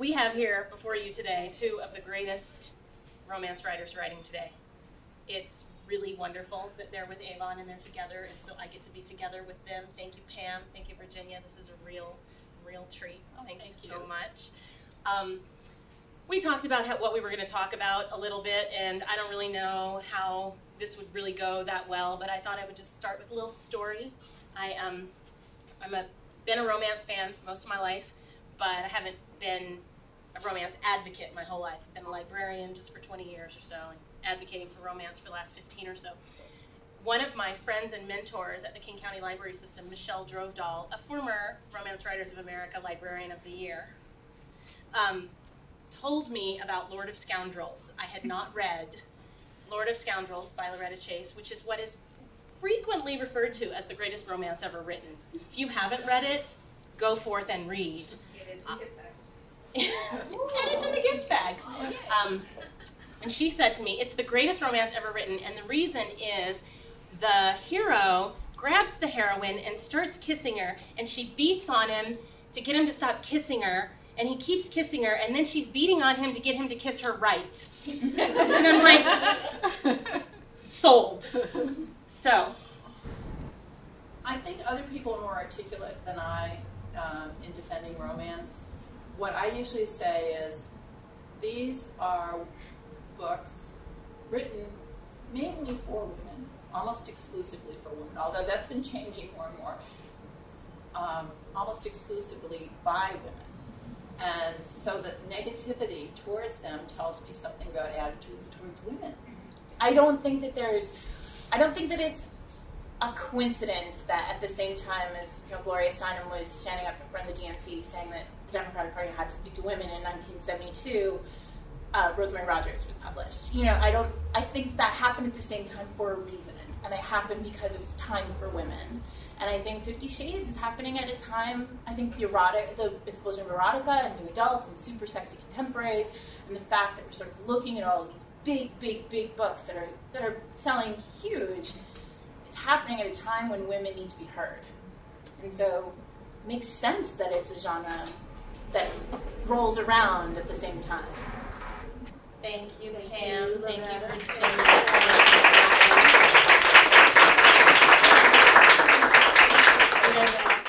We have here before you today two of the greatest romance writers writing today. It's really wonderful that they're with Avon and they're together, and so I get to be together with them. Thank you, Pam. Thank you, Virginia. This is a real treat. Oh, thank you so much. We talked about what we were going to talk about a little bit, and I don't really know how this would really go that well, but I thought I would just start with a little story. I've been a romance fan most of my life, but I haven't been a romance advocate my whole life. I've been a librarian just for 20 years or so, and advocating for romance for the last 15 or so. One of my friends and mentors at the King County Library System, Michelle Drovedal, a former Romance Writers of America Librarian of the Year, told me about Lord of Scoundrels. I had not read Lord of Scoundrels by Loretta Chase, which is what is frequently referred to as the greatest romance ever written. If you haven't read it, go forth and read. It is in the gift bags. And it's in the gift bags. And she said to me, it's the greatest romance ever written, and the reason is the hero grabs the heroine and starts kissing her, and she beats on him to get him to stop kissing her, and he keeps kissing her, and then she's beating on him to get him to kiss her right. And I'm like, sold. So. I think other people are more articulate than I in defending romance. What I usually say is, these are books written mainly for women, almost exclusively for women, although that's been changing more and more, almost exclusively by women. And so the negativity towards them tells me something about attitudes towards women. I don't think that it's a coincidence that at the same time as Gloria Steinem was standing up in front of the DNC saying that the Democratic Party had to speak to women in 1972, Rosemary Rogers was published. I think that happened at the same time for a reason, and it happened because it was time for women. And I think 50 Shades is happening at a time, I think the explosion of erotica and new adults and super sexy contemporaries, and the fact that we're sort of looking at all of these big books that are selling huge, it's happening at a time when women need to be heard. And so it makes sense that it's a genre that rolls around at the same time. Thank you, Pam. Thank you, Virginia.